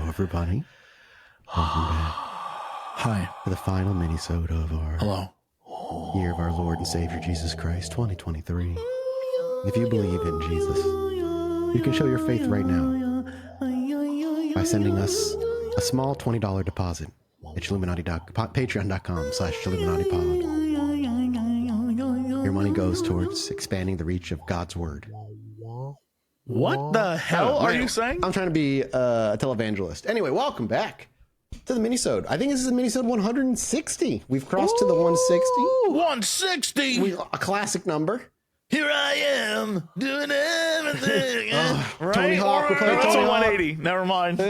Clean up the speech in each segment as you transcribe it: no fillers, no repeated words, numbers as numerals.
everybody. Welcome back Hi. to the final mini-sode of our Hello. year of our Lord and Savior Jesus Christ, 2023. If you believe in Jesus, you can show your faith right now by sending us a small $20 deposit at patreon.com/ChilluminatiPod. Your money goes towards expanding the reach of God's word. What the hell are you saying? I'm trying to be a televangelist. Anyway, welcome back to the minisode. I think this is minisode 160. We've crossed to the 160. 160. A classic number. Here I am doing everything. Right? Tony Hawk. We're playing That's Tony a Hawk. 180. Never mind.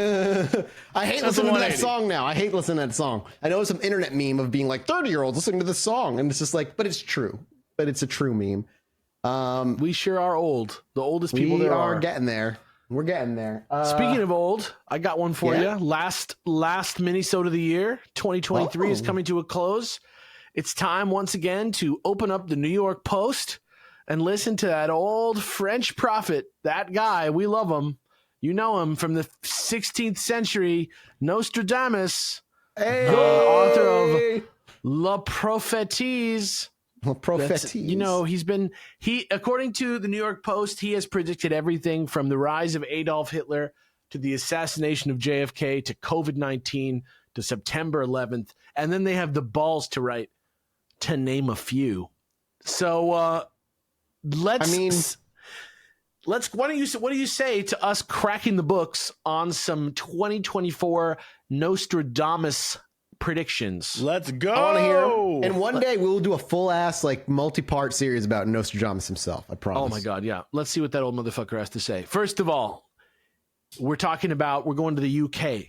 I hate listening to that song now. I hate listening to that song. I know it's some internet meme of being like 30-year-olds listening to this song, and it's just like, but it's true. But it's a true meme. We sure are old. The oldest people there are. We are getting there. We're getting there. Speaking of old, I got one for yeah. you. Last minisode of the year, 2023 is coming to a close. It's time once again to open up the New York Post and listen to that old French prophet, that guy. We love him. You know him from the 16th century, Nostradamus, author of La Prophétise. Prophecies. You know, according to the New York Post, he has predicted everything from the rise of Adolf Hitler to the assassination of JFK to COVID-19 to September 11th. And then they have the balls to write, to name a few. So what do you say to us cracking the books on some 2024 Nostradamus predictions? Let's go. I want to hear him. And one day we'll do a full ass multi-part series about Nostradamus himself. I promise. Oh my God, yeah. Let's see what that old motherfucker has to say. First of all, we're going to the UK.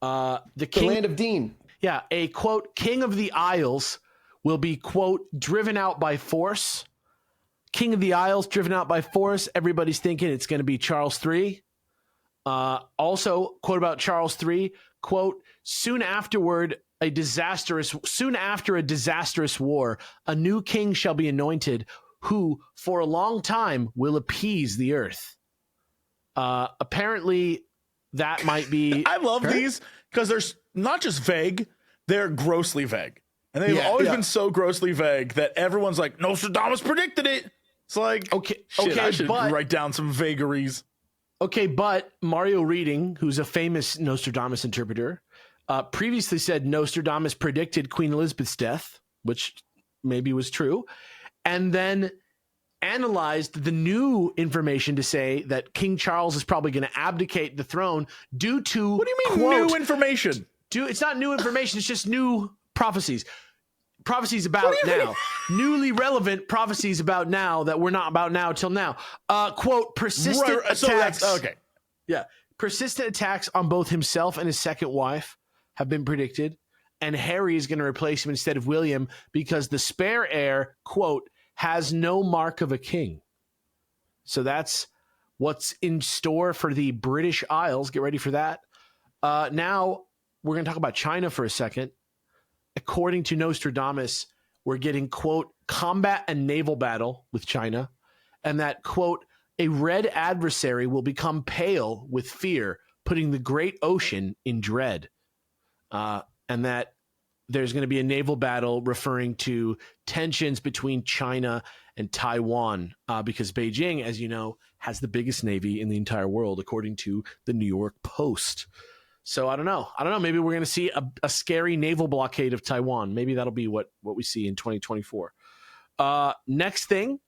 The land of Dean. Yeah, a quote, King of the Isles will be, quote, driven out by force. King of the Isles driven out by force. Everybody's thinking it's going to be Charles III. Also, quote about Charles III, quote, soon after a disastrous war, a new king shall be anointed who for a long time will appease the earth. Apparently that might be... I love these because they're not just vague, they're grossly vague. And they've always been so grossly vague that everyone's like, Nostradamus predicted it. It's like, I should write down some vagaries. Okay, but Mario Reading, who's a famous Nostradamus interpreter, previously said Nostradamus predicted Queen Elizabeth's death, which maybe was true, and then analyzed the new information to say that King Charles is probably going to abdicate the throne due to... What do you mean, quote, new information? It's not new information, it's just new prophecies. Prophecies about now. Newly relevant prophecies about now that were not about now till now. Quote, persistent attacks. Yeah. Persistent attacks on both himself and his second wife have been predicted. And Harry is going to replace him instead of William because the spare heir, quote, has no mark of a king. So that's what's in store for the British Isles. Get ready for that. Now we're going to talk about China for a second. According to Nostradamus, we're getting, quote, combat and naval battle with China, and that, quote, a red adversary will become pale with fear, putting the great ocean in dread. And that there's going to be a naval battle referring to tensions between China and Taiwan, because Beijing, as you know, has the biggest navy in the entire world, according to the New York Post. So I don't know. Maybe we're going to see a scary naval blockade of Taiwan. Maybe that'll be what we see in 2024. Next thing,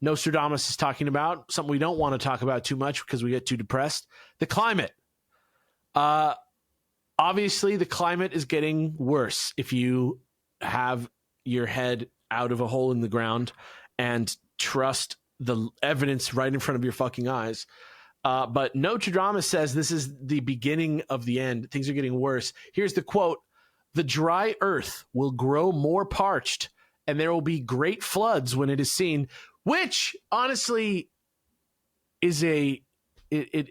Nostradamus is talking about, something we don't want to talk about too much because we get too depressed, the climate. Obviously, the climate is getting worse if you have your head out of a hole in the ground and trust the evidence right in front of your fucking eyes. But Nostradamus says this is the beginning of the end. Things are getting worse. Here's the quote. The dry earth will grow more parched, and there will be great floods when it is seen, which honestly is it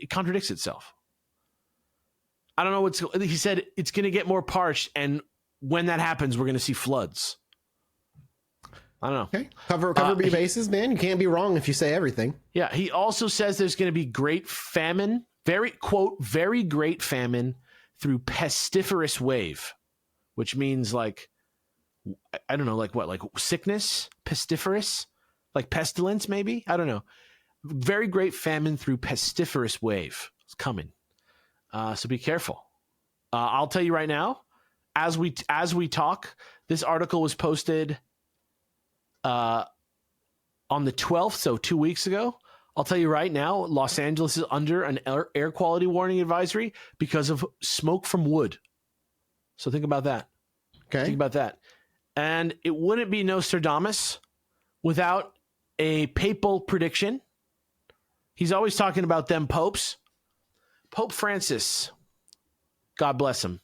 contradicts itself. I don't know he said it's going to get more parched, and when that happens, we're going to see floods. I don't know. Okay. Cover bases, man. You can't be wrong if you say everything. Yeah. He also says there's going to be great famine very great famine through pestiferous wave, which means like, I don't know, like what, like sickness, pestiferous, like pestilence, maybe? I don't know. Very great famine through pestiferous wave. It's coming. So be careful. I'll tell you right now, as we talk, this article was posted on the 12th, so 2 weeks ago. I'll tell you right now, Los Angeles is under an air quality warning advisory because of smoke from wood. So think about that. Okay. Think about that. And it wouldn't be Nostradamus without a papal prediction. He's always talking about them popes. Pope Francis, God bless him.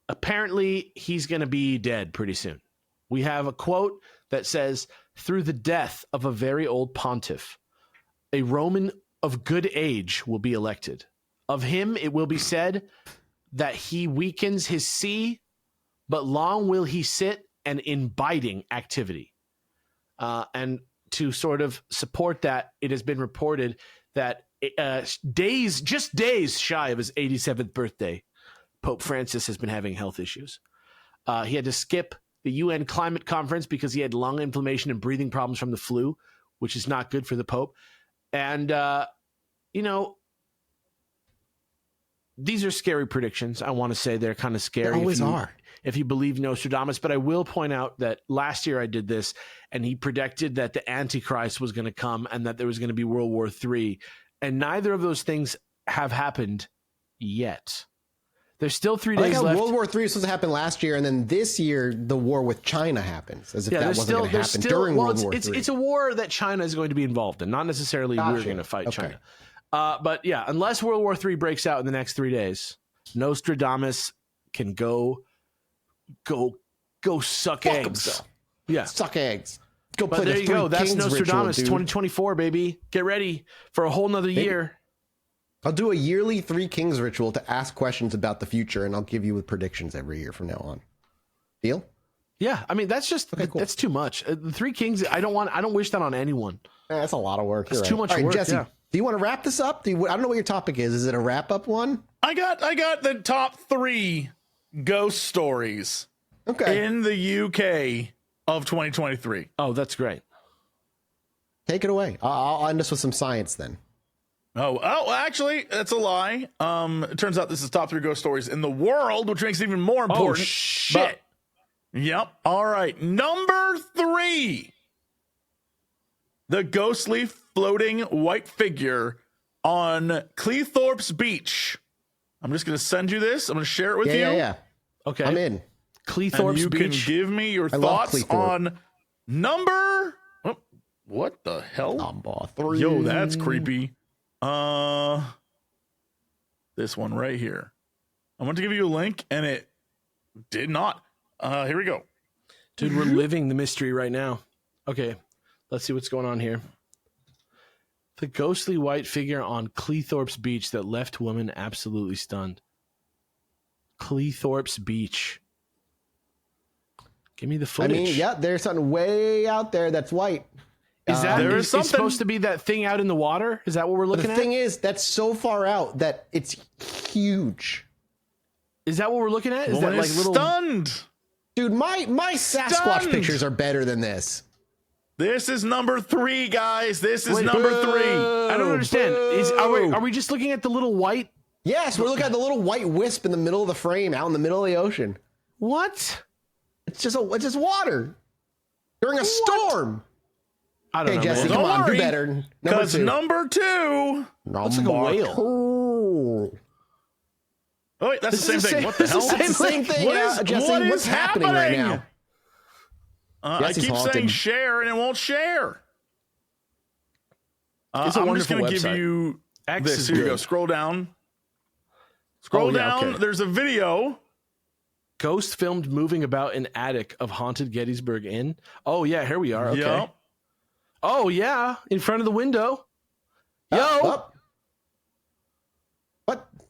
Apparently, he's going to be dead pretty soon. We have a quote that says, "Through the death of a very old pontiff, a Roman of good age will be elected. Of him it will be said that he weakens his see, but long will he sit and in biting activity." And to sort of support that, it has been reported that just days shy of his 87th birthday, Pope Francis has been having health issues. He had to skip the UN climate conference because he had lung inflammation and breathing problems from the flu, which is not good for the Pope. And, these are scary predictions. I want to say they're kind of scary. They always are. If you believe Nostradamus. But I will point out that last year I did this, and he predicted that the Antichrist was going to come and that there was going to be World War III. And neither of those things have happened yet. There's still 3 days left. World War III was supposed to happen last year, and then this year the war with China happens, as if that wasn't going to happen during World War III. It's a war that China is going to be involved in, not necessarily we're going to fight China. But yeah, unless World War III breaks out in the next 3 days, Nostradamus can go suck eggs. Himself. Yeah, suck eggs. Go but play there the you go. That's Kings Nostradamus ritual, 2024, baby. Get ready for a whole nother year. I'll do a yearly Three Kings ritual to ask questions about the future, and I'll give you predictions every year from now on. Deal? Yeah, I mean that's just cool. That's too much. The Three Kings. I don't wish that on anyone. That's a lot of work. It's too much work. Jesse, yeah. do you want to wrap this up? I don't know what your topic is. Is it a wrap up one? I got the top 3 ghost stories. Okay. In the UK of 2023. Oh, that's great. Take it away. I'll end us with some science then. Oh, actually, that's a lie. It turns out this is top 3 ghost stories in the world, which makes it even more important. Oh, shit. Yep. All right. Number 3. The ghostly floating white figure on Cleethorpes Beach. I'm just going to send you this. I'm going to share it with you. Yeah. Okay. I'm in. Cleethorpes and you Beach. Can give me your thoughts on number. Oh, what the hell? Number 3. Yo, that's creepy. This one right here. I want to give you a link, and it did not. Here we go. Dude, we're living the mystery right now. Okay, let's see what's going on here. The ghostly white figure on Cleethorpes Beach that left woman absolutely stunned. Cleethorpes Beach. Give me the footage. I mean, yeah, there's something way out there that's white. Is that is supposed to be that thing out in the water? Is that what we're looking at? The thing is, that's so far out that it's huge. Is that what we're looking at? Is that like little stunned? Dude, my Sasquatch pictures are better than this. This is number 3, guys. This is number 3. I don't understand. Are we just looking at the little white? Yes, we're looking at the little white wisp in the middle of the frame, out in the middle of the ocean. What? It's just water during a storm. I don't know. Jesse, Man. come on, do better. Because number 2. Looks like a whale. Oh wait, that's the same thing. What the hell? That's the same thing. Jesse, what's happening right now? I keep saying share and it won't share. It's a I'm just going to give website. you this. Here you go. Scroll down. Scroll down. Okay. There's a video. Ghost filmed moving about in attic of haunted Gettysburg Inn. Oh yeah, here we are. Okay. Yep. Oh yeah, in front of the window. Yo. What?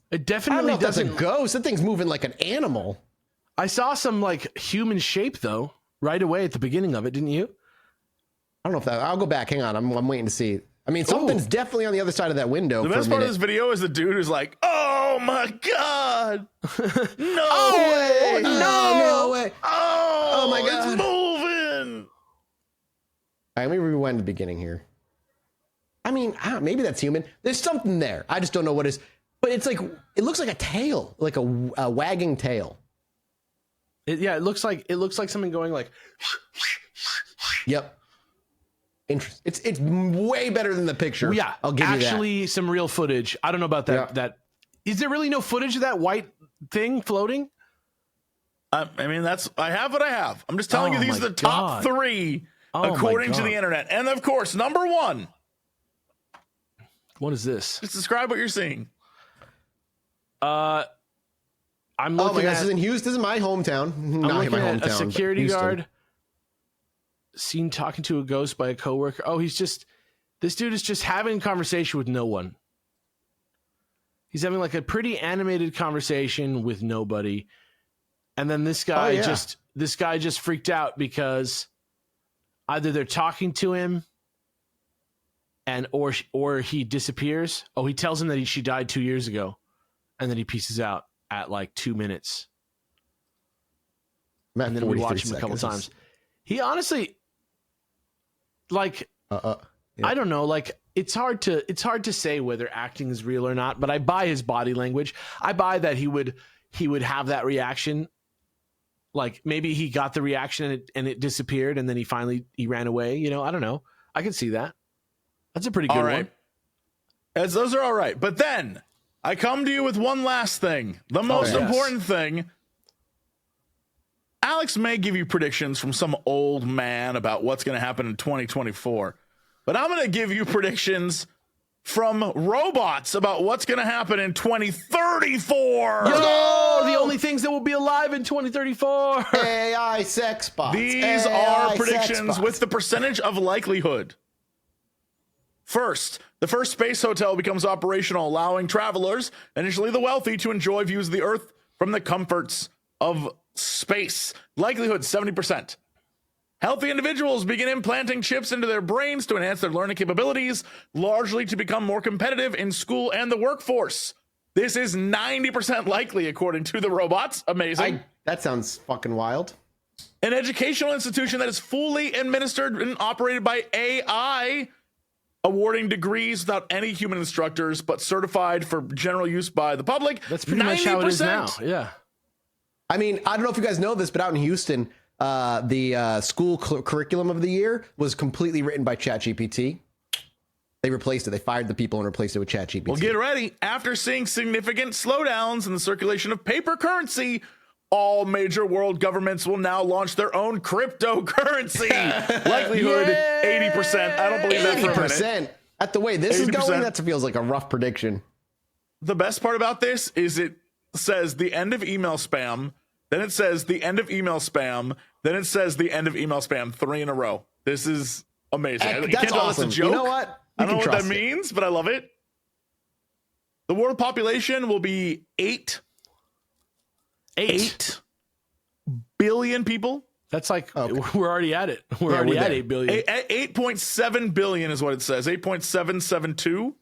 It definitely doesn't. That's a ghost. That thing's moving like an animal. I saw some like human shape though right away at the beginning of it. Didn't you? I don't know if that. I'll go back. Hang on. I'm waiting to see. I mean, something's definitely on the other side of that window. The best part of this video is the dude who's like, "Oh my god, no way, no way, oh my god, it's moving." All right, let me rewind the beginning here. I mean, maybe that's human. There's something there. I just don't know what is. But it's like, it looks like a tail, like a wagging tail. It looks like something going like. Yep. Interesting. It's way better than the picture. Yeah, I'll give you that. Actually, some real footage. I don't know about that. Yeah. Is there really no footage of that white thing floating? I mean, I have what I have. I'm just telling you, these are the top 3 according to the internet. And of course, number 1. What is this? Just describe what you're seeing. I'm looking this is in Houston. This is my hometown. I'm looking at a security guard seen talking to a ghost by a coworker. Oh, this dude is just having a conversation with no one. He's having like a pretty animated conversation with nobody. And then this guy just freaked out because either they're talking to him or he disappears. Oh, he tells him that she died 2 years ago, and then he pieces out at like 2 minutes. And then we watch him a couple times. He honestly, like, I don't know, like it's hard to say whether acting is real or not, but I buy his body language. I buy that he would have that reaction. Like maybe he got the reaction and it disappeared, and then he ran away. You know, I don't know. I can see that. That's a pretty good one. As those are all right. But then I come to you with one last thing. The most important thing. Alex may give you predictions from some old man about what's going to happen in 2024. But I'm going to give you predictions from robots about what's going to happen in 2034. Yo, the only things that will be alive in 2034. AI sex bots. These are predictions with the percentage of likelihood. First, the first space hotel becomes operational, allowing travelers, initially the wealthy, to enjoy views of the Earth from the comforts of space. Likelihood 70%. Healthy individuals begin implanting chips into their brains to enhance their learning capabilities, largely to become more competitive in school and the workforce. This is 90% likely, according to the robots. Amazing. That sounds fucking wild. An educational institution that is fully administered and operated by AI, awarding degrees without any human instructors, but certified for general use by the public. That's pretty much how it is now. Yeah. I mean, I don't know if you guys know this, but out in Houston, the school curriculum of the year was completely written by ChatGPT. They replaced it. They fired the people and replaced it with ChatGPT. Well, get ready. After seeing significant slowdowns in the circulation of paper currency, all major world governments will now launch their own cryptocurrency. Likelihood 80%. I don't believe that for a minute. At the way this 80%. Is going, that feels like a rough prediction. The best part about this is it says the end of email spam, then it says the end of email spam, then it says the end of email spam 3 in a row. This is amazing. That's awesome. You know what? I don't know what that means, but I love it. The world population will be 8 billion people. That's like, we're already at it. We're already at 8 billion. 8.7 billion is what it says. 8.772.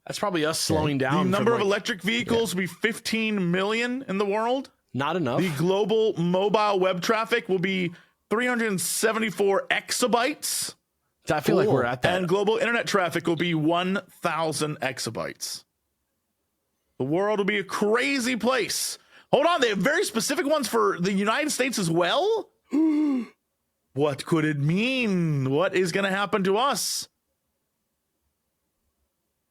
That's probably us slowing down. The number of electric vehicles will be 15 million in the world. Not enough. The global mobile web traffic will be 374 exabytes. I feel like we're at that. And global internet traffic will be 1,000 exabytes. The world will be a crazy place. Hold on, they have very specific ones for the United States as well? What could it mean? What is going to happen to us?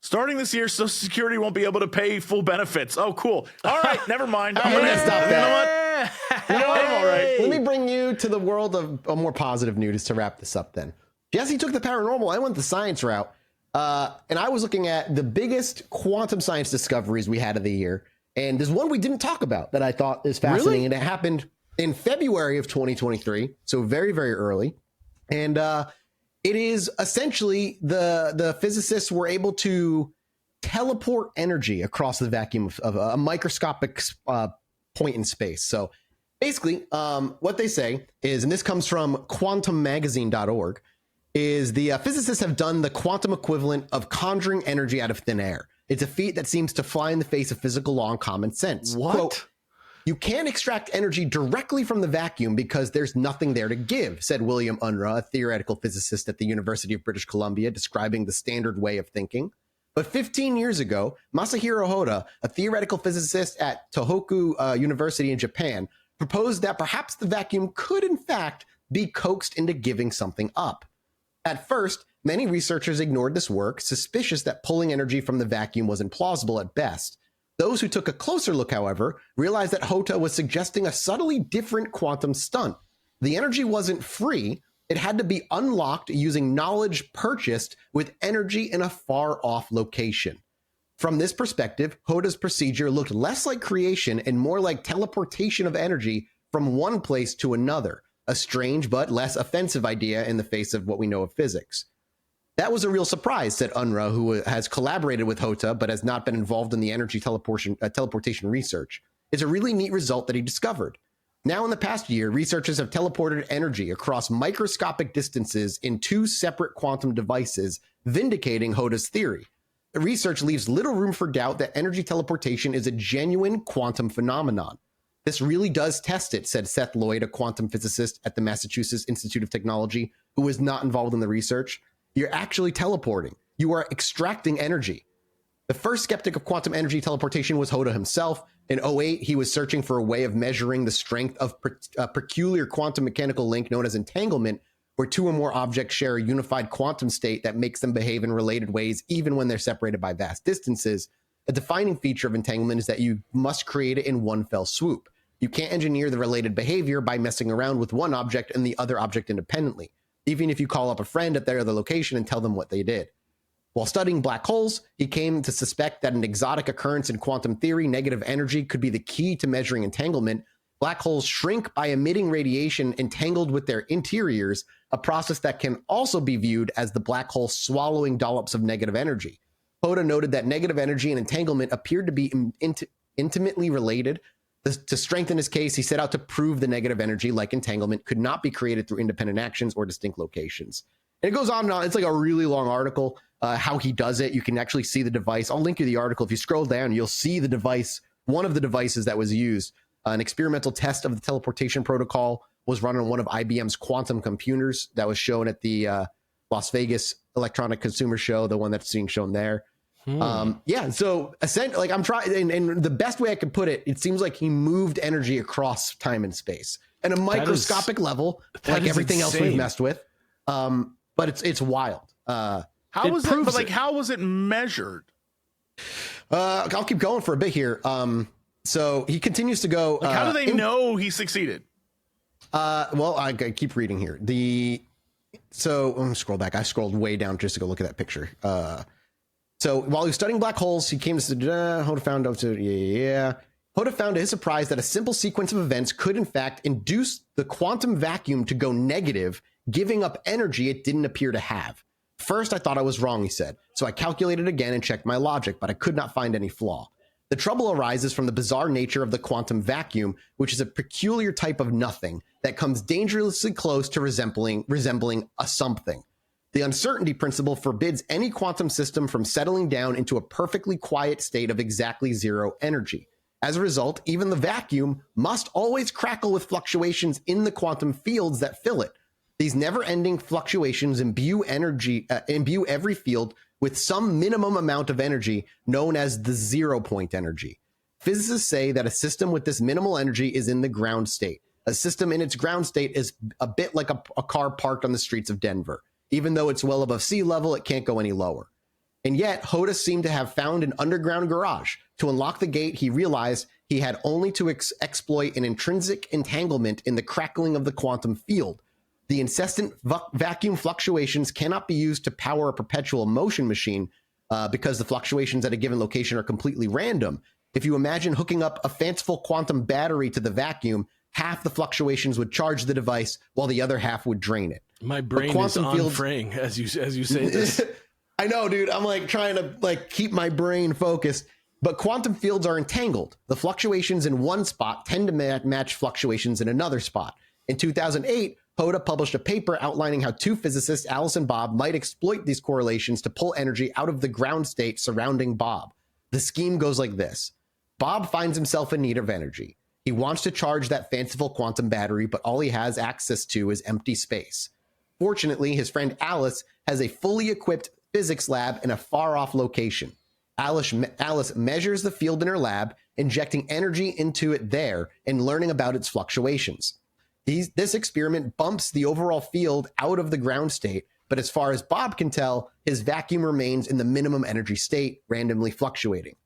Starting this year, Social Security won't be able to pay full benefits. Oh, cool. All right, never mind. I'm going to stop that. You know what? I'm all right. Let me bring you to the world of a more positive news to wrap this up then. Jesse took the paranormal. I went the science route. And I was looking at the biggest quantum science discoveries we had of the year. And there's one we didn't talk about that I thought is fascinating. Really? And it happened in February of 2023. So very, very early. And it is essentially the physicists were able to teleport energy across the vacuum of a microscopic point in space. So basically what they say is, and this comes from quantummagazine.org, is the physicists have done the quantum equivalent of conjuring energy out of thin air. It's a feat that seems to fly in the face of physical law and common sense. What? Quote, you can't extract energy directly from the vacuum because there's nothing there to give, said William Unruh, a theoretical physicist at the University of British Columbia, describing the standard way of thinking. But 15 years ago, Masahiro Hoda, a theoretical physicist at Tohoku University in Japan, proposed that perhaps the vacuum could in fact be coaxed into giving something up. At first, many researchers ignored this work, suspicious that pulling energy from the vacuum was implausible at best. Those who took a closer look, however, realized that Hoda was suggesting a subtly different quantum stunt. The energy wasn't free. It had to be unlocked using knowledge purchased with energy in a far-off location. From this perspective, Hoda's procedure looked less like creation and more like teleportation of energy from one place to another, a strange but less offensive idea in the face of what we know of physics. That was a real surprise, said Unruh, who has collaborated with Hoda but has not been involved in the energy teleportation research. It's a really neat result that he discovered. Now, in the past year, researchers have teleported energy across microscopic distances in 2 separate quantum devices, vindicating Hoda's theory. The research leaves little room for doubt that energy teleportation is a genuine quantum phenomenon. This really does test it, said Seth Lloyd, a quantum physicist at the Massachusetts Institute of Technology, who was not involved in the research. You're actually teleporting. You are extracting energy. The first skeptic of quantum energy teleportation was Hoda himself. In 2008, he was searching for a way of measuring the strength of a peculiar quantum mechanical link known as entanglement, where 2 or more objects share a unified quantum state that makes them behave in related ways even when they're separated by vast distances. A defining feature of entanglement is that you must create it in one fell swoop. You can't engineer the related behavior by messing around with one object and the other object independently, even if you call up a friend at their other location and tell them what they did. While studying black holes, he came to suspect that an exotic occurrence in quantum theory, negative energy, could be the key to measuring entanglement. Black holes shrink by emitting radiation entangled with their interiors, a process that can also be viewed as the black hole swallowing dollops of negative energy. Hoda noted that negative energy and entanglement appeared to be intimately related. To strengthen his case, he set out to prove the negative energy, like entanglement, could not be created through independent actions or distinct locations. And it goes on and on. It's like a really long article, how he does it. You can actually see the device. I'll link you the article. If you scroll down, you'll see the device, one of the devices that was used. An experimental test of the teleportation protocol was run on one of IBM's quantum computers that was shown at the Las Vegas Electronic Consumer Show, the one that's being shown there. Yeah, so essentially, like I'm trying, and the best way I could put it, it seems like he moved energy across time and space at a microscopic level, like everything else we've messed with. But it's wild. How was it? But like, how was it measured? I'll keep going for a bit here. So he continues to go. Like, how do they know he succeeded? Well, I keep reading here. So I'm gonna scroll back. I scrolled way down just to go look at that picture. So while he was studying black holes, he came to Hoda found out to Hoda found to his surprise that a simple sequence of events could in fact induce the quantum vacuum to go negative, giving up energy it didn't appear to have. First, I thought I was wrong, he said. So I calculated again and checked my logic, but I could not find any flaw. The trouble arises from the bizarre nature of the quantum vacuum, which is a peculiar type of nothing that comes dangerously close to resembling a something. The uncertainty principle forbids any quantum system from settling down into a perfectly quiet state of exactly zero energy. As a result, even the vacuum must always crackle with fluctuations in the quantum fields that fill it. These never-ending fluctuations imbue every field with some minimum amount of energy known as the zero-point energy. Physicists say that a system with this minimal energy is in the ground state. A system in its ground state is a bit like a car parked on the streets of Denver. Even though it's well above sea level, it can't go any lower. And yet, Hoda seemed to have found an underground garage. To unlock the gate, he realized he had only to exploit an intrinsic entanglement in the crackling of the quantum field. The incessant vacuum fluctuations cannot be used to power a perpetual motion machine because the fluctuations at a given location are completely random. If you imagine hooking up a fanciful quantum battery to the vacuum, half the fluctuations would charge the device while the other half would drain it. My brain is on fraying as you say this. I know, dude. I'm like trying to like keep my brain focused. But quantum fields are entangled. The fluctuations in one spot tend to match fluctuations in another spot. In 2008, Hoda published a paper outlining how two physicists, Alice and Bob, might exploit these correlations to pull energy out of the ground state surrounding Bob. The scheme goes like this. Bob finds himself in need of energy. He wants to charge that fanciful quantum battery, but all he has access to is empty space. Fortunately, his friend Alice has a fully equipped physics lab in a far-off location. Alice measures the field in her lab, injecting energy into it there and learning about its fluctuations. This experiment bumps the overall field out of the ground state, but as far as Bob can tell, his vacuum remains in the minimum energy state, randomly fluctuating.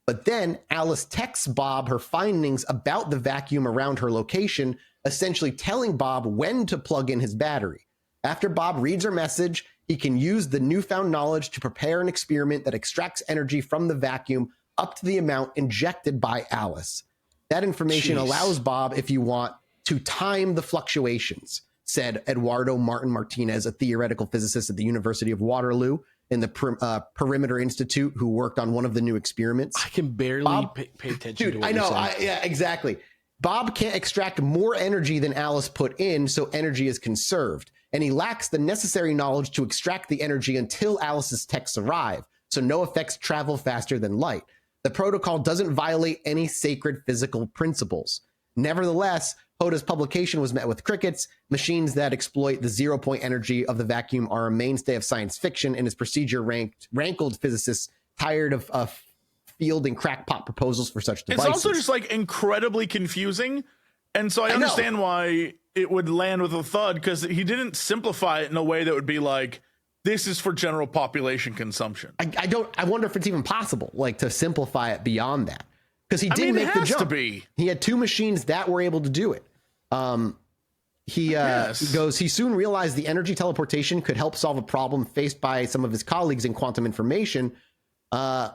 But then Alice texts Bob her findings about the vacuum around her location, essentially telling Bob when to plug in his battery. After Bob reads her message, he can use the newfound knowledge to prepare an experiment that extracts energy from the vacuum up to the amount injected by Alice. That information allows Bob, if you want, to time the fluctuations, said Eduardo Martin Martinez, a theoretical physicist at the University of Waterloo in the Perimeter Institute, who worked on one of the new experiments. I can barely pay attention to what you're saying. Yeah, exactly. Bob can't extract more energy than Alice put in, so energy is conserved. And he lacks the necessary knowledge to extract the energy until Alice's texts arrive, so no effects travel faster than light. The protocol doesn't violate any sacred physical principles. Nevertheless, Hoda's publication was met with crickets. Machines that exploit the zero-point energy of the vacuum are a mainstay of science fiction, and his procedure rankled physicists tired of fielding crackpot proposals for such devices. It's also just like incredibly confusing, and so I understand why it would land with a thud, because he didn't simplify it in a way that would be like, this is for general population consumption. I wonder if it's even possible, like, to simplify it beyond that. Because he did make the jump. He had two machines that were able to do it. He soon realized the energy teleportation could help solve a problem faced by some of his colleagues in quantum information. The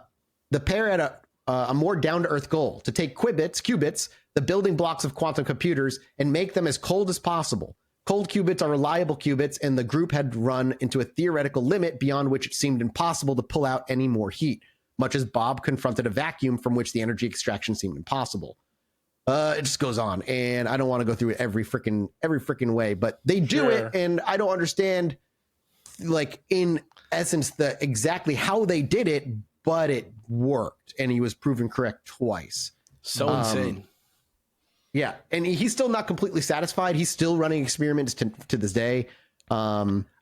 pair had a more down-to-earth goal: to take qubits, the building blocks of quantum computers, and make them as cold as possible. Cold qubits are reliable qubits, and the group had run into a theoretical limit beyond which it seemed impossible to pull out any more heat, much as Bob confronted a vacuum from which the energy extraction seemed impossible. It just goes on, and I don't want to go through it every freaking way, but they do it, and I don't understand, like, in essence, exactly how they did it, but it worked, and he was proven correct twice. So insane. Yeah, and he's still not completely satisfied. He's still running experiments to this day.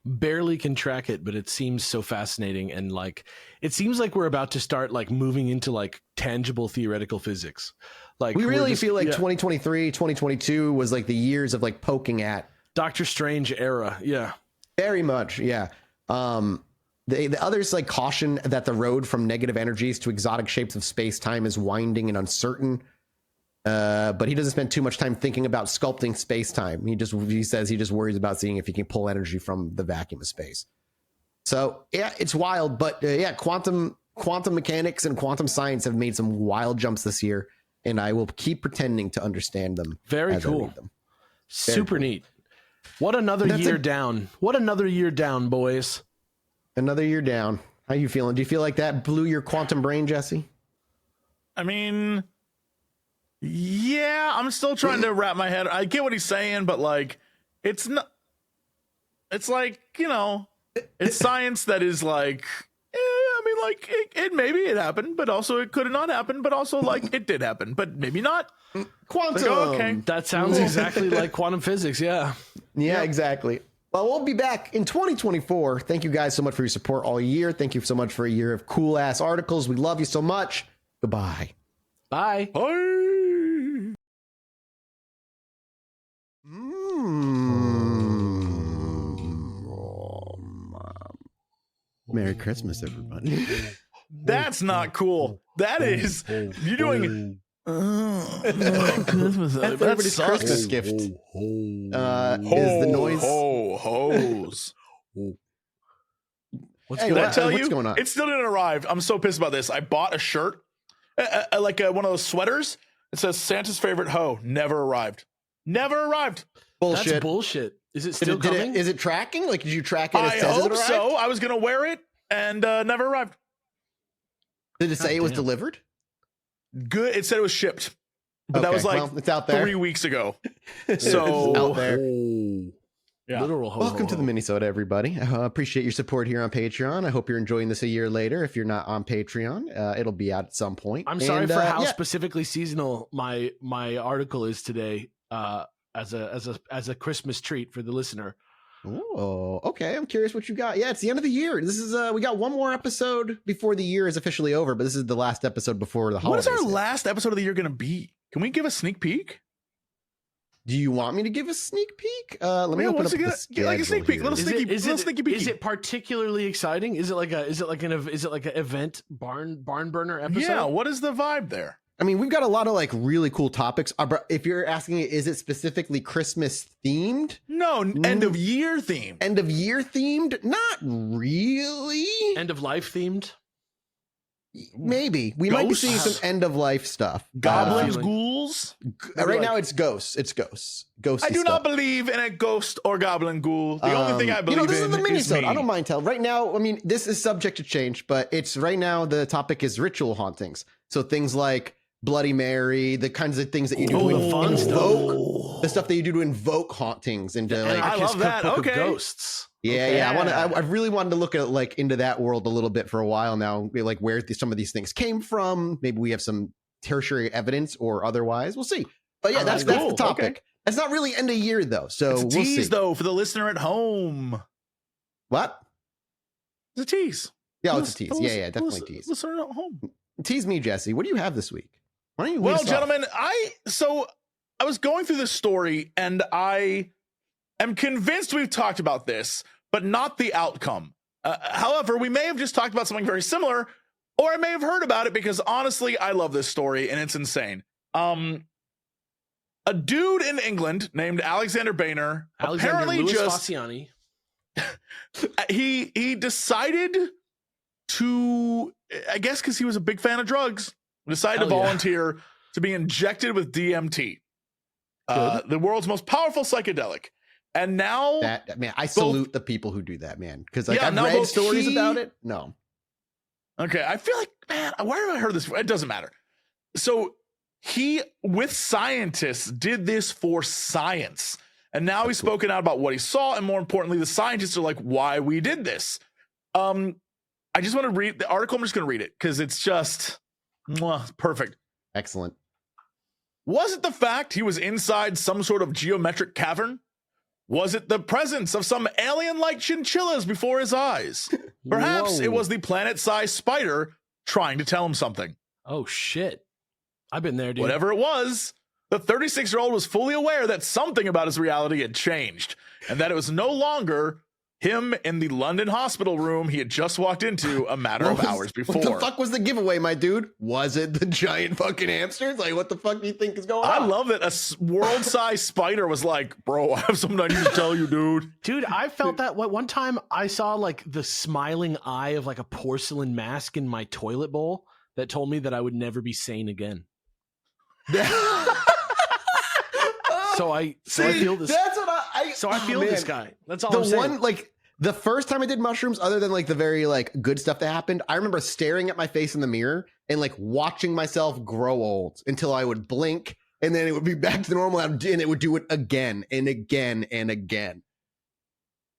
Barely can track it, but it seems so fascinating, and like it seems like we're about to start like moving into like tangible theoretical physics. Like we really feel like 2023, 2022 was like the years of like poking at Doctor Strange era. Yeah, very much. Yeah. The others like caution that the road from negative energies to exotic shapes of space-time is winding and uncertain. But he doesn't spend too much time thinking about sculpting space-time. He says he just worries about seeing if he can pull energy from the vacuum of space. So yeah, it's wild, but quantum mechanics and quantum science have made some wild jumps this year, and I will keep pretending to understand them. Very cool. Super neat. What another year down. What another year down, boys. Another year down. How you feeling? Do you feel like that blew your quantum brain, Jesse? I mean, yeah, I'm still trying to wrap my head. I get what he's saying, but like, it's not. It's like, you know, it's science that is like. I mean, like, it maybe it happened, but also it could have not happened, but also like it did happen, but maybe not. Quantum. Like, okay, that sounds exactly like quantum physics. Yeah. Yeah, exactly. Well, we'll be back in 2024. Thank you guys so much for your support all year. Thank you so much for a year of cool ass articles. We love you so much. Goodbye. Bye. Bye. Merry Christmas, everybody. That's not cool. That is, you're doing. Christmas. That's everybody's Christmas gift. Is the noise. Hose. What's going on? It still didn't arrive. I'm so pissed about this. I bought a shirt, like one of those sweaters. It says Santa's favorite hoe. Never arrived. Bullshit. That's bullshit. Is it still coming? Is it tracking? Like, did you track it? I hope so. I was gonna wear it and never arrived. Did it say it was delivered? Good. It said it was shipped, but that was like it's out there. 3 weeks ago. So it's out there. Yeah. Literal Welcome to the Minnesota, everybody. I appreciate your support here on Patreon. I hope you're enjoying this a year later. If you're not on Patreon, it'll be out at some point. I'm sorry for how specifically seasonal my article is today. As a Christmas treat for the listener. Oh, okay. I'm curious what you got. Yeah, it's the end of the year. This is we got one more episode before the year is officially over, but this is the last episode before the holidays. What is our last episode of the year going to be? Can we give a sneak peek? Do you want me to give a sneak peek? Let me open up the schedule. Like a sneak peek. Little sneaky peek. Is it particularly exciting? Is it like an event barn burner episode? Yeah. What is the vibe there? I mean, we've got a lot of like really cool topics. If you're asking, is it specifically Christmas themed? No, end of year themed. End of year themed? Not really. End of life themed? Maybe. We might be seeing some end of life stuff. Goblins, ghouls? Right now it's ghosts. It's ghosts. I do not believe in a ghost or goblin ghoul. The only thing I believe this in is the mini-sode. me. I don't mind telling. Right now, I mean, this is subject to change, but it's right now the topic is ritual hauntings. So things like Bloody Mary, the kinds of things that you do to invoke, the stuff that you do to invoke hauntings into like I love that. Okay. Ghosts. Yeah. I really wanted to look at like into that world a little bit for a while now, like where some of these things came from. Maybe we have some tertiary evidence or otherwise. We'll see. But yeah, that's the topic. Okay. It's not really end of year though, so it's a tease though for the listener at home. What? It's a tease. Yeah, it's a tease. Yeah, definitely tease. Listener at home. Tease me, Jesse. What do you have this week? Why don't you well, gentlemen, I was going through this story and I am convinced we've talked about this, but not the outcome. However, we may have just talked about something very similar, or I may have heard about it because honestly, I love this story and it's insane. A dude in England named Alexander Boehner apparently Fasciani. he decided to, I guess because he was a big fan of drugs, decided to volunteer to be injected with DMT, the world's most powerful psychedelic. And now, I salute the people who do that, man. Because like I've read stories about it. No. Okay, I feel like, man, where have I heard this? It doesn't matter. So he, with scientists, did this for science. And now he's spoken out about what he saw. And more importantly, the scientists are like, why we did this. I just want to read the article. I'm just going to read it because it's just perfect. Excellent. Was it the fact he was inside some sort of geometric cavern? Was it the presence of some alien-like chinchillas before his eyes? Perhaps it was the planet-sized spider trying to tell him something. Oh, shit. I've been there, dude. Whatever it was, the 36-year-old was fully aware that something about his reality had changed and that it was no longer him in the London hospital room he had just walked into a matter of hours before. What the fuck was the giveaway, my dude? Was it the giant fucking hamsters? Like, what the fuck do you think is going on? I love that a world-sized spider was like, bro, I have something I need to tell you, dude. Dude, I felt that one time I saw like the smiling eye of like a porcelain mask in my toilet bowl that told me that I would never be sane again. So I feel this. That's what I feel this guy. That's all I'm saying. The first time I did mushrooms, other than like the very like good stuff that happened, I remember staring at my face in the mirror and like watching myself grow old until I would blink and then it would be back to normal and it would do it again and again and again.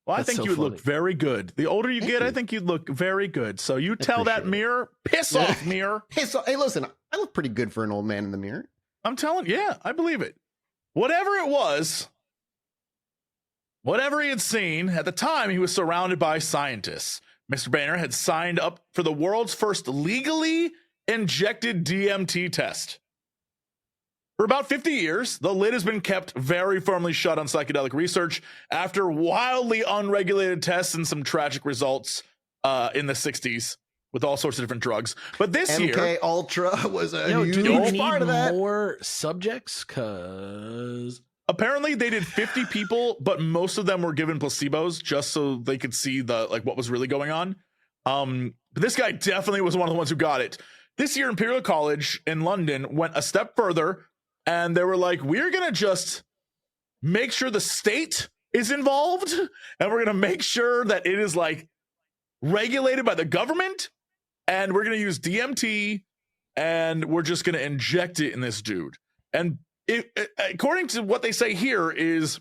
Well, I think you would look very good. The older you get, I think you'd look very good. So you tell that mirror, piss off, mirror. Piss off. Hey, listen, I look pretty good for an old man in the mirror. I'm telling you, yeah, I believe it. Whatever it was, whatever he had seen, at the time he was surrounded by scientists. Mr. Boehner had signed up for the world's first legally injected DMT test. For about 50 years, the lid has been kept very firmly shut on psychedelic research after wildly unregulated tests and some tragic results in the 60s with all sorts of different drugs. But this year, MK Ultra was a huge part of that. More subjects, because apparently they did 50 people, but most of them were given placebos just so they could see the like what was really going on. But this guy definitely was one of the ones who got it. This year, Imperial College in London went a step further, and they were like, "We're gonna just make sure the state is involved, and we're gonna make sure that it is like regulated by the government." And we're going to use DMT and we're just going to inject it in this dude. And according to what they say here is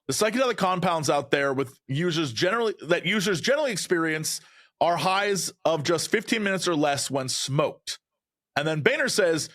The psychedelic compounds out there with users generally experience are highs of just 15 minutes or less when smoked. And then Boehner says,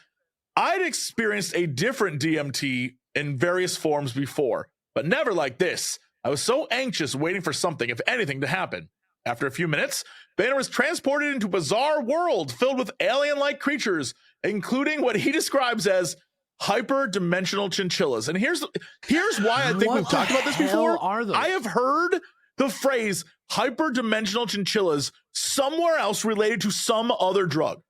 I'd experienced a different DMT in various forms before, but never like this. I was so anxious waiting for something, if anything, to happen. After a few minutes, Boehner was transported into a bizarre world filled with alien-like creatures, including what he describes as hyper-dimensional chinchillas. And here's why I think we've talked about this before. I have heard the phrase hyper-dimensional chinchillas somewhere else related to some other drug.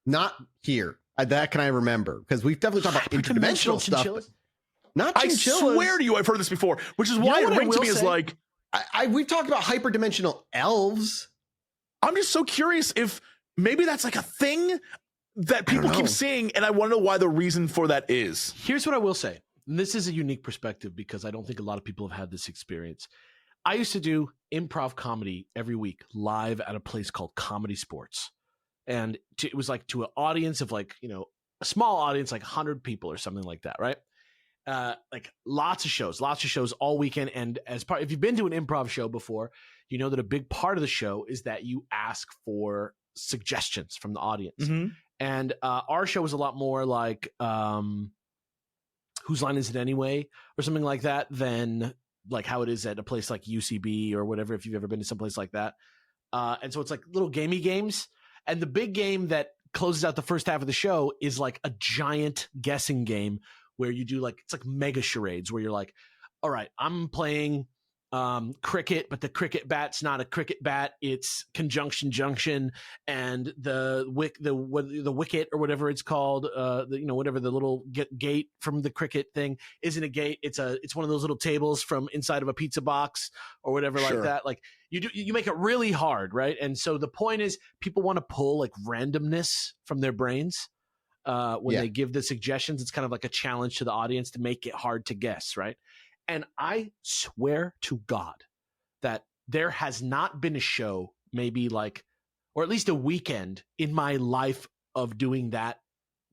Not here. That can I remember, because we've definitely talked about interdimensional stuff. Not chinchillas. I swear to you, I've heard this before, which is why it rings to me as like... we've talked about hyperdimensional elves. I'm just so curious if maybe that's like a thing that people keep seeing, and I want to know why the reason for that is. Here's what I will say. And this is a unique perspective because I don't think a lot of people have had this experience. I used to do improv comedy every week live at a place called Comedy Sports. And it was like to an audience of like, you know, a small audience, like 100 people or something like that, right? Like lots of shows all weekend. And as part, if you've been to an improv show before, you know that a big part of the show is that you ask for suggestions from the audience. Mm-hmm. And our show was a lot more like Whose Line Is It Anyway? Or something like that than like how it is at a place like UCB or whatever, if you've ever been to someplace like that. And so it's like little gamey games. And the big game that closes out the first half of the show is like a giant guessing game where you do like, it's like mega charades where you're like, all right, I'm playing cricket, but the cricket bat's not a cricket bat, it's conjunction junction, and the wicket or whatever it's called, whatever the little gate from the cricket thing isn't a gate, it's one of those little tables from inside of a pizza box or whatever. Sure. Like that. Like you make it really hard, right? And so the point is people want to pull like randomness from their brains when they give the suggestions. It's kind of like a challenge to the audience to make it hard to guess, right? And I swear to God that there has not been a show, maybe like, or at least a weekend in my life of doing that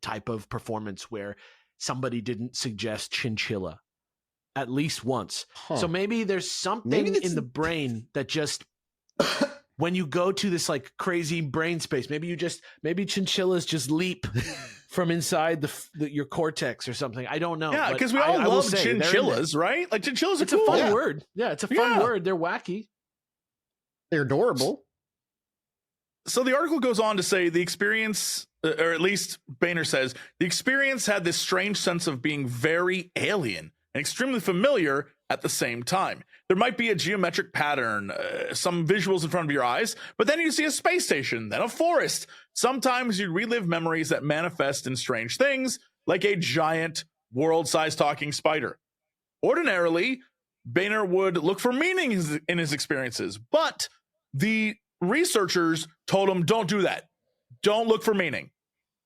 type of performance where somebody didn't suggest chinchilla at least once. Huh. So maybe there's something in the brain that just, when you go to this like crazy brain space, maybe chinchillas just leap from inside your cortex or something. I don't know. Yeah, because we all love chinchillas, right? Like chinchillas are cool. It's a fun word. Yeah, it's a fun word. They're wacky. They're adorable. So the article goes on to say the experience, or at least Boehner says, the experience had this strange sense of being very alien and extremely familiar at the same time. There might be a geometric pattern, some visuals in front of your eyes, but then you see a space station, then a forest. Sometimes you relive memories that manifest in strange things, like a giant world-sized talking spider. Ordinarily, Boehner would look for meaning in his experiences, but the researchers told him, don't do that. Don't look for meaning.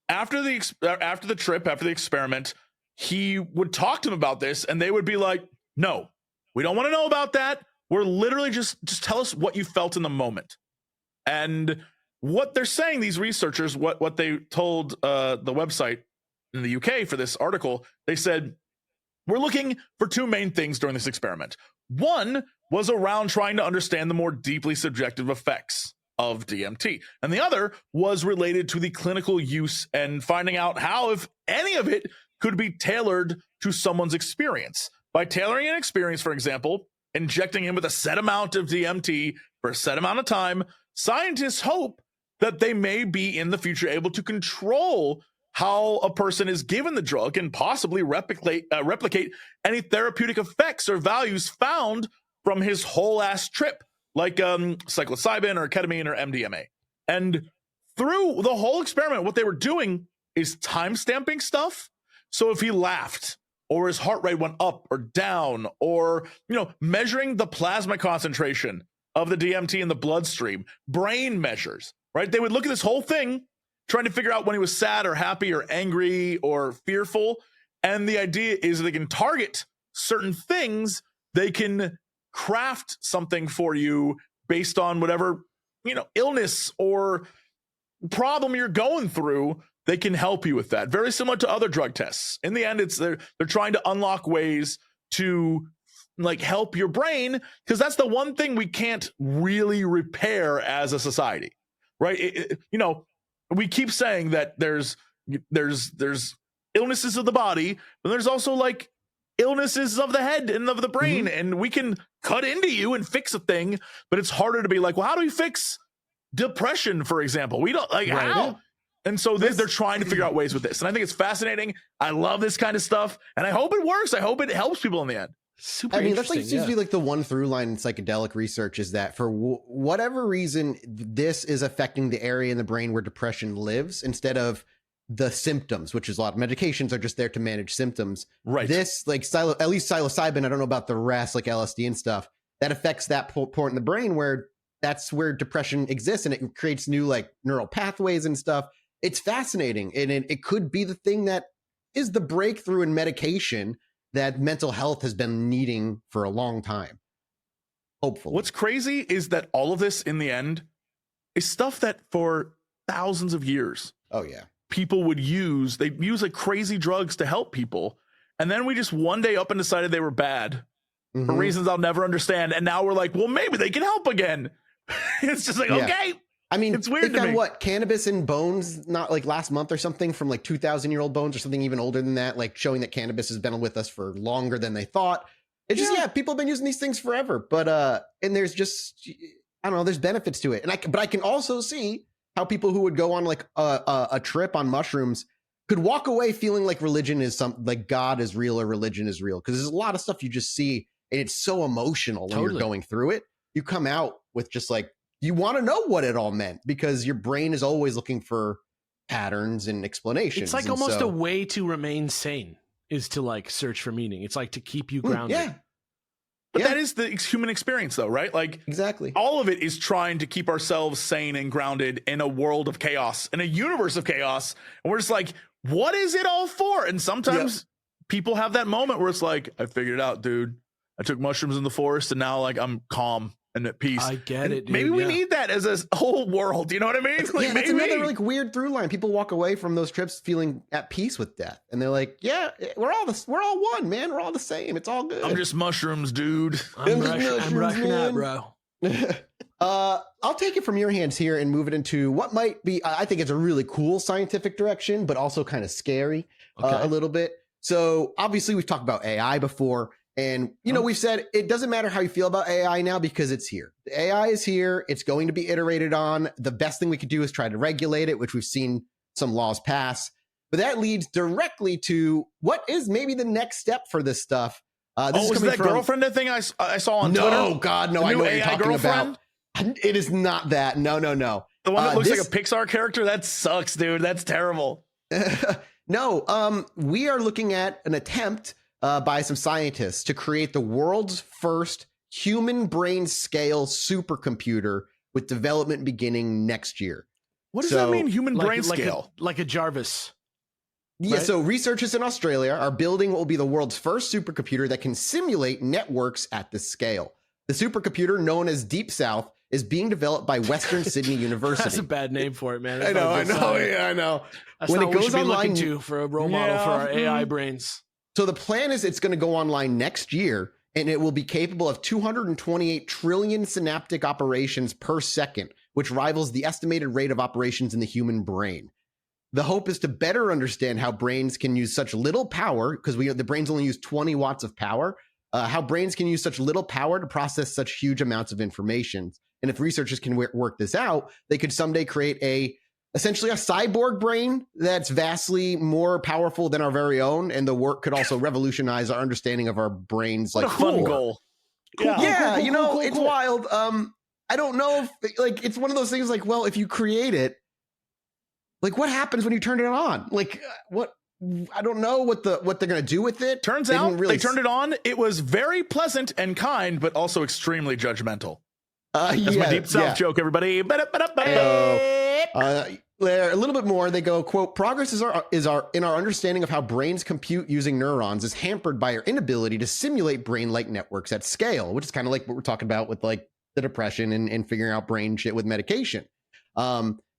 After the experiment, he would talk to them about this, and they would be like, no, we don't want to know about that. We're literally just tell us what you felt in the moment. And what they're saying, these researchers, what they told the website in the UK for this article, they said, we're looking for two main things during this experiment. One was around trying to understand the more deeply subjective effects of DMT. And the other was related to the clinical use and finding out how, if any of it, could be tailored to someone's experience. By tailoring an experience, for example, injecting him with a set amount of DMT for a set amount of time, scientists hope that they may be in the future able to control how a person is given the drug and possibly replicate any therapeutic effects or values found from his whole ass trip, like psilocybin or ketamine or MDMA. And through the whole experiment, what they were doing is time stamping stuff. So if he laughed, or his heart rate went up or down, or, measuring the plasma concentration of the DMT in the bloodstream, brain measures, right? They would look at this whole thing, trying to figure out when he was sad or happy or angry or fearful. And the idea is they can target certain things. They can craft something for you based on whatever, illness or problem you're going through. They can help you with that. Very similar to other drug tests. In the end, they're trying to unlock ways to like help your brain, because that's the one thing we can't really repair as a society, right? We keep saying that there's illnesses of the body, but there's also like illnesses of the head and of the brain, and we can cut into you and fix a thing, but it's harder to be like, well, how do we fix depression, for example? We don't like how. And so they're trying to figure out ways with this, and I think it's fascinating. I love this kind of stuff, and I hope it works. I hope it helps people in the end. Super interesting. That's like seems to be like the one through line in psychedelic research is that for whatever reason, this is affecting the area in the brain where depression lives instead of the symptoms, which is a lot of medications are just there to manage symptoms. Right. This, like at least psilocybin, I don't know about the rest, like LSD and stuff, that affects that point in the brain where that's where depression exists, and it creates new like neural pathways and stuff. It's fascinating, and it could be the thing that is the breakthrough in medication that mental health has been needing for a long time. Hopefully. What's crazy is that all of this in the end is stuff that for thousands of years, people would use. They use like crazy drugs to help people. And then we just one day up and decided they were bad for reasons I'll never understand. And now we're like, well, maybe they can help again. It's just like, okay. I mean, it's weird. They found what, cannabis in bones, not like last month or something, from like 2,000-year-old bones or something even older than that, like showing that cannabis has been with us for longer than they thought. It's just, people have been using these things forever. But, and there's just, I don't know, there's benefits to it. But I can also see how people who would go on like a trip on mushrooms could walk away feeling like religion is something, like God is real or religion is real. Because there's a lot of stuff you just see, and it's so emotional when you're going through it. You come out with just like, you want to know what it all meant because your brain is always looking for patterns and explanations. It's like almost a way to remain sane is to like search for meaning. It's like to keep you grounded. But that is the human experience though, right? Like exactly. All of it is trying to keep ourselves sane and grounded in a world of chaos, in a universe of chaos. And we're just like, what is it all for? And sometimes people have that moment where it's like, I figured it out, dude. I took mushrooms in the forest and now like I'm calm and at peace. I get it, dude. Maybe we need that as a whole world. You know what I mean? It's another like weird through line. People walk away from those trips feeling at peace with death, and they're like, "Yeah, we're all one, man. We're all the same. It's all good." I'm just mushrooms, dude. I'm rushing out, bro. I'll take it from your hands here and move it into what might be. I think it's a really cool scientific direction, but also kind of scary a little bit. So obviously, we've talked about AI before. And, we've said it doesn't matter how you feel about AI now because it's here. The AI is here. It's going to be iterated on. The best thing we could do is try to regulate it, which we've seen some laws pass. But that leads directly to what is maybe the next step for this stuff. This is that girlfriend thing I saw on Twitter? No, God, no. I know what you're talking about. It is not that. No. The one that looks like a Pixar character? That sucks, dude. That's terrible. No, we are looking at an attempt by some scientists to create the world's first human brain scale supercomputer with development beginning next year. What does that mean, human brain scale? Like a Jarvis. Yeah, right? So researchers in Australia are building what will be the world's first supercomputer that can simulate networks at this scale. The supercomputer, known as Deep South, is being developed by Western Sydney University. That's a bad name for it, man. I know. That's when it goes online, looking to for a role model for our AI brains. So the plan is it's going to go online next year, and it will be capable of 228 trillion synaptic operations per second, which rivals the estimated rate of operations in the human brain. The hope is to better understand how brains can use such little power, because the brains only use 20 watts of power, how brains can use such little power to process such huge amounts of information. And if researchers can work this out, they could someday create essentially a cyborg brain that's vastly more powerful than our very own, and the work could also revolutionize our understanding of our brains. What a fun goal! Cool, it's wild. I don't know if it's one of those things. Like, well, if you create it, like, what happens when you turn it on? Like, what? I don't know what they're gonna do with it. Turns out they turned it on. It was very pleasant and kind, but also extremely judgmental. That's my Deep South joke, everybody. A little bit more, they go, quote, progress in our understanding of how brains compute using neurons is hampered by our inability to simulate brain-like networks at scale, which is kind of like what we're talking about with like the depression and figuring out brain shit with medication.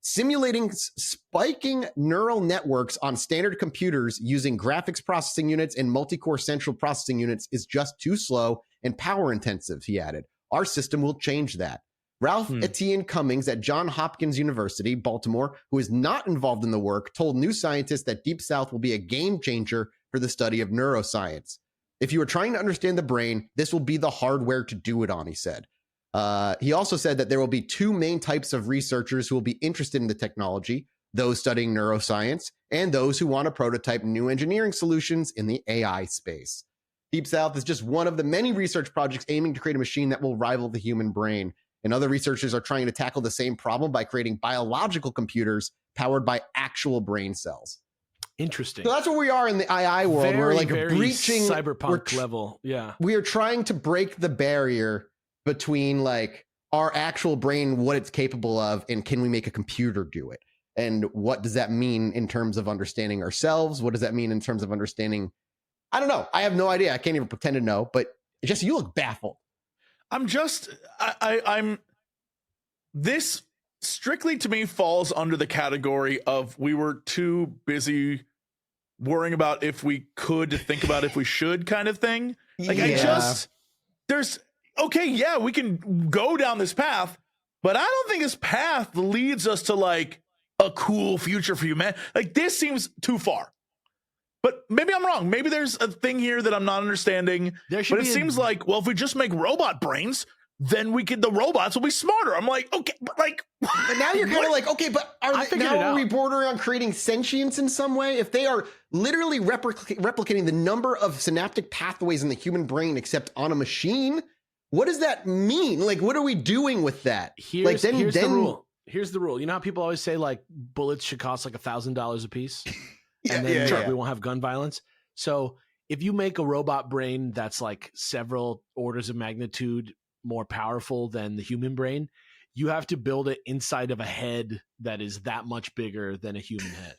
Simulating spiking neural networks on standard computers using graphics processing units and multi-core central processing units is just too slow and power intensive, he added. Our system will change that. Ralph Etienne Cummings at Johns Hopkins University, Baltimore, who is not involved in the work, told New Scientist that Deep South will be a game changer for the study of neuroscience. If you are trying to understand the brain, this will be the hardware to do it on, he said. He also said that there will be two main types of researchers who will be interested in the technology, those studying neuroscience and those who want to prototype new engineering solutions in the AI space. Deep South is just one of the many research projects aiming to create a machine that will rival the human brain. And other researchers are trying to tackle the same problem by creating biological computers powered by actual brain cells. Interesting. So that's where we are in the AI world. We're like breaching cyberpunk level. Yeah. We are trying to break the barrier between like our actual brain, what it's capable of, and can we make a computer do it? And what does that mean in terms of understanding ourselves? What does that mean in terms of understanding? I don't know. I have no idea. I can't even pretend to know, but Jesse, you look baffled. I'm this strictly to me falls under the category of we were too busy worrying about if we could to think about if we should kind of thing. Like we can go down this path, but I don't think this path leads us to like a cool future for humanity. Like this seems too far. But maybe I'm wrong. Maybe there's a thing here that I'm not understanding. But it seems like, well, if we just make robot brains, then the robots will be smarter. I'm like, okay, but like, but now you're kind of like, okay, but are we bordering on creating sentience in some way? If they are literally replicating the number of synaptic pathways in the human brain, except on a machine, what does that mean? Like, what are we doing with that? Here's the rule. Here's the rule. You know how people always say like bullets should cost like $1,000 a piece? And then we won't have gun violence. So if you make a robot brain that's like several orders of magnitude more powerful than the human brain, you have to build it inside of a head that is that much bigger than a human head.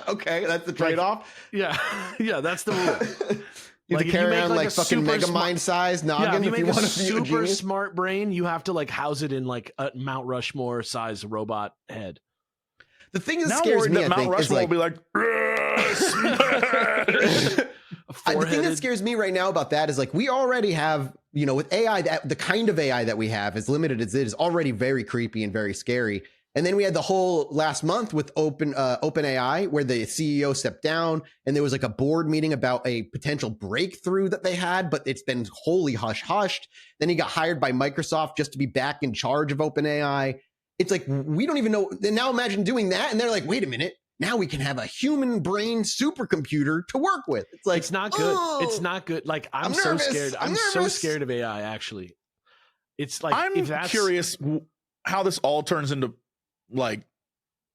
Okay, that's the trade-off. Yeah, that's the rule. You have to carry around like fucking mega mind size noggin if you want a to super smart brain. You have to like house it in like a Mount Rushmore size robot head. The thing that scares me, Mount Rushmore will be like. The thing that scares me right now about that is like we already have, with AI, the kind of AI that we have, as limited as it is, already very creepy and very scary. And then we had the whole last month with OpenAI, where the CEO stepped down, and there was like a board meeting about a potential breakthrough that they had, but it's been wholly hushed. Then he got hired by Microsoft just to be back in charge of OpenAI. It's like, we don't even know. Then now imagine doing that. And they're like, wait a minute. Now we can have a human brain supercomputer to work with. It's like, it's not good. It's not good. Like, I'm so scared. I'm so scared of AI, actually. It's like, I'm curious how this all turns into like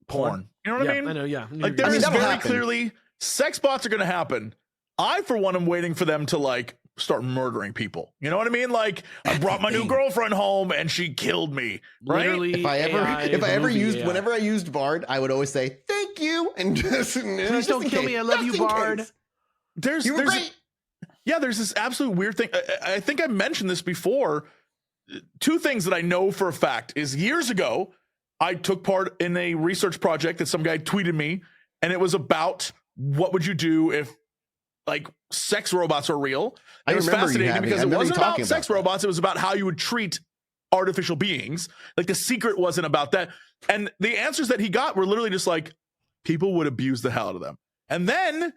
porn. You know what I mean? I know. Yeah. Like there is very clearly sex bots are going to happen. I, for one, am waiting for them to like start murdering people. You know what I mean? Like I brought my new girlfriend home and she killed me. Right? Literally, whenever I used Bard, I would always say thank you and just please don't kill me. I love you, Bard. There's this absolute weird thing. I think I mentioned this before. Two things that I know for a fact is years ago, I took part in a research project that some guy tweeted me, and it was about what would you do if like sex robots are real. It was fascinating because it wasn't about sex robots. It was about how you would treat artificial beings. Like the secret wasn't about that. And the answers that he got were literally just like, people would abuse the hell out of them. And then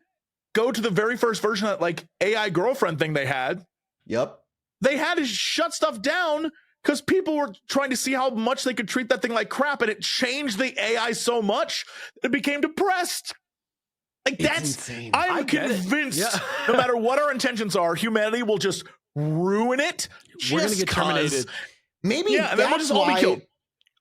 go to the very first version of that like AI girlfriend thing they had. Yep. They had to shut stuff down because people were trying to see how much they could treat that thing like crap. And it changed the AI so much, it became depressed. Like that's insane. I'm convinced no matter what our intentions are, humanity will just ruin it. We're going to get terminated. Maybe and then we'll just all be killed.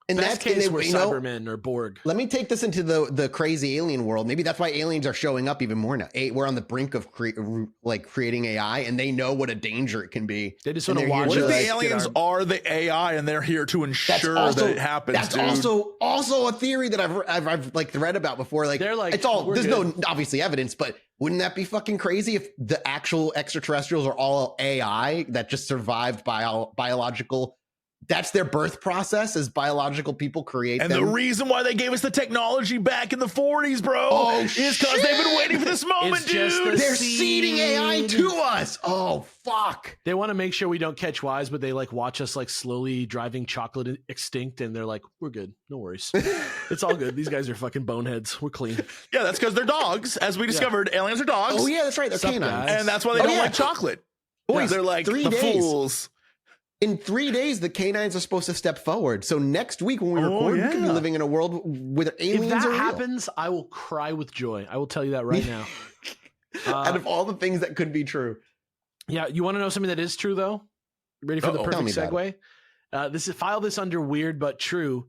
In that case, we're Cybermen or Borg. Let me take this into the crazy alien world. Maybe that's why aliens are showing up even more now. We're on the brink of creating AI, and they know what a danger it can be. They just want to watch. What if the aliens are the AI, and they're here to ensure that it happens? That's also a theory that I've like read about before. Like they're like, it's all there's no obviously evidence, but wouldn't that be fucking crazy if the actual extraterrestrials are all AI that just survived biological that's their birth process as biological people create and them. The reason why they gave us the technology back in the 40s, bro, is because they've been waiting for this moment, dude. They're seeding AI to us. Oh, fuck. They want to make sure we don't catch wise, but they like watch us like slowly driving chocolate extinct, and they're like, we're good. No worries. It's all good. These guys are fucking boneheads. We're clean. Yeah, that's because they're dogs. As we discovered, aliens are dogs. Oh, yeah, that's right. They're canines. And that's why they don't like chocolate. Boys, they're like the fools. In 3 days, the canines are supposed to step forward. So next week when we record, we could be living in a world where aliens If that are happens, I will cry with joy. I will tell you that right now. Out of all the things that could be true. Yeah, you want to know something that is true, though? Ready for the perfect segue? File this under weird but true.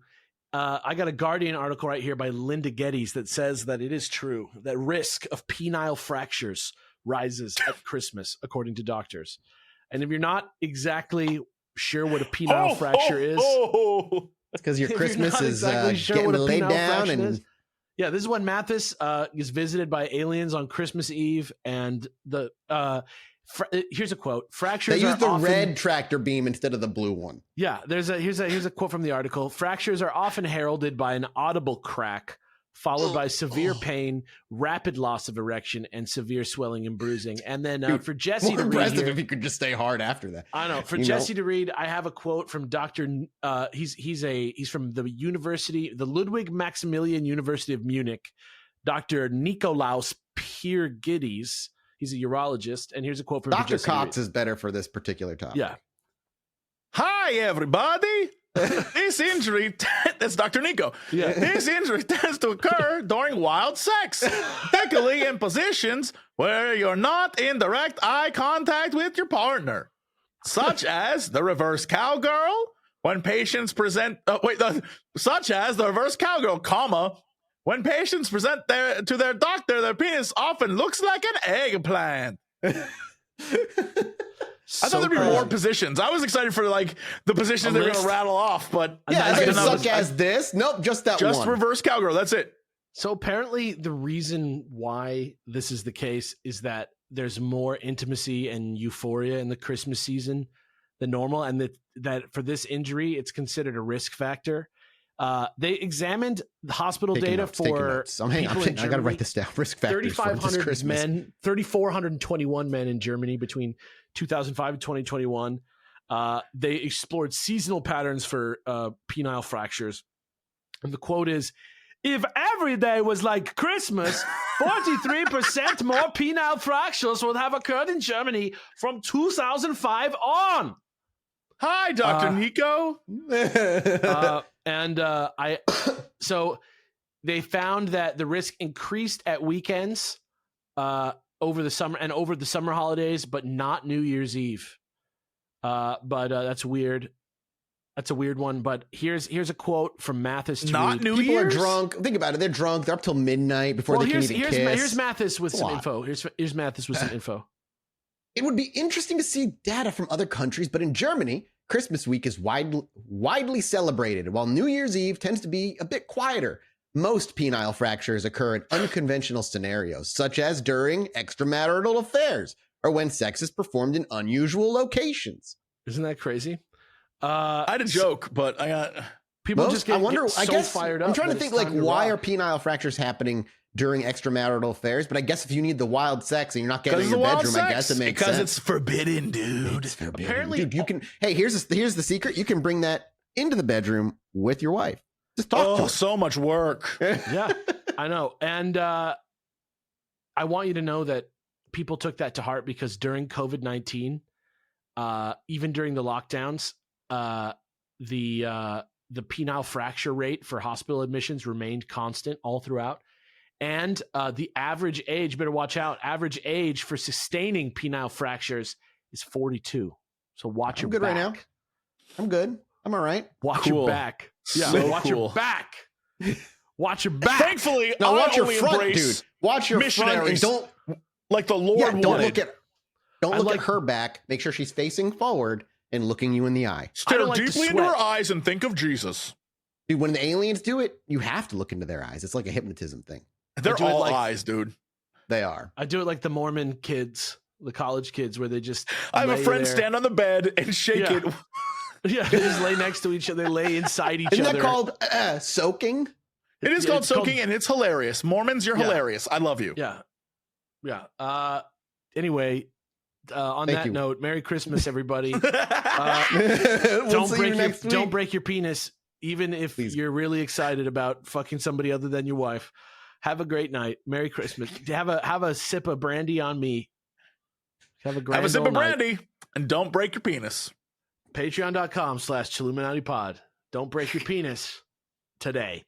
I got a Guardian article right here by Linda Geddes that says that it is true that risk of penile fractures rises at Christmas, according to doctors. And if you're not exactly sure what a penile fracture is, it's because your Christmas is getting laid down. And yeah, this is when Mathis is visited by aliens on Christmas Eve, and the here's a quote: fractures. They use the red tractor beam instead of the blue one. Yeah, here's a quote from the article: fractures are often heralded by an audible crack, followed by severe pain, rapid loss of erection, and severe swelling and bruising. And then for Jesse to read here, if he could just stay hard after that. I know. For Jesse to read, I have a quote from Dr. He's from the Ludwig Maximilian University of Munich, Dr. Nikolaus Piergides. He's a urologist, and here's a quote from Dr. Cox is better for this particular topic. Yeah. Hi, everybody. This injury, that's Dr. Nico. Yeah. This injury tends to occur during wild sex, particularly in positions where you're not in direct eye contact with your partner, such as the reverse cowgirl. When patients present, such as the reverse cowgirl, when patients present to their doctor, their penis often looks like an eggplant. I thought there'd be more positions. I was excited for like the positions they're going to rattle off, but such as this. Nope, just that one. Just reverse cowgirl. That's it. So apparently, the reason why this is the case is that there's more intimacy and euphoria in the Christmas season than normal, and that for this injury, it's considered a risk factor. They examined the hospital data for people in Germany. I got to write this down. Risk factors. 3,421 men in Germany between 2005 and 2021. They explored seasonal patterns for penile fractures. And the quote is, if every day was like Christmas, 43% more penile fractures would have occurred in Germany from 2005 on. Hi, Dr. Nico. So they found that the risk increased at weekends over the summer holidays, but not New Year's Eve. That's weird. That's a weird one. But here's a quote from Mathis. People are drunk. Think about it. They're drunk. They're up till midnight before they can even kiss. Here's Mathis with some info. Here's Mathis with some info. It would be interesting to see data from other countries, but in Germany, Christmas week is widely celebrated, while New Year's Eve tends to be a bit quieter. Most penile fractures occur in unconventional scenarios, such as during extramarital affairs or when sex is performed in unusual locations. Isn't that crazy? I had a joke, but I got people just get fired up. I'm trying to think why are penile fractures happening during extramarital affairs? But I guess if you need the wild sex and you're not getting in your bedroom, I guess it makes sense. Because it's forbidden, dude. It's forbidden. Apparently, dude, you can. Hey, here's the secret. You can bring that into the bedroom with your wife. Just talk to her. So much work. Yeah, I know. And I want you to know that people took that to heart because during COVID-19, even during the lockdowns, the penile fracture rate for hospital admissions remained constant all throughout. And the average age, better watch out, average age for sustaining penile fractures is 42. So watch your back. I'm good right now. I'm good. I'm all right. Watch your back. Yeah, so watch your back. Watch your back. Thankfully, now watch your front, dude. Watch your front and don't like the Lord wanted. Don't look at her back. Make sure she's facing forward and looking you in the eye. Stare deeply into her eyes and think of Jesus. Dude, when the aliens do it, you have to look into their eyes. It's like a hypnotism thing. They're all eyes, dude. They are. I do it like the Mormon kids, the college kids, where they just. I have a friend stand on the bed and shake it. Yeah, they just lay next to each other. They lay inside each other. Isn't that called soaking? It is called soaking, and it's hilarious. Mormons, you're hilarious. I love you. Yeah. Yeah. Anyway, on that note, Merry Christmas, everybody. Don't break your penis, even if you're really excited about fucking somebody other than your wife. Have a great night. Merry Christmas. Have a sip of brandy on me. Have a sip of brandy, and don't break your penis. Patreon.com/Chilluminati Pod. Don't break your penis today.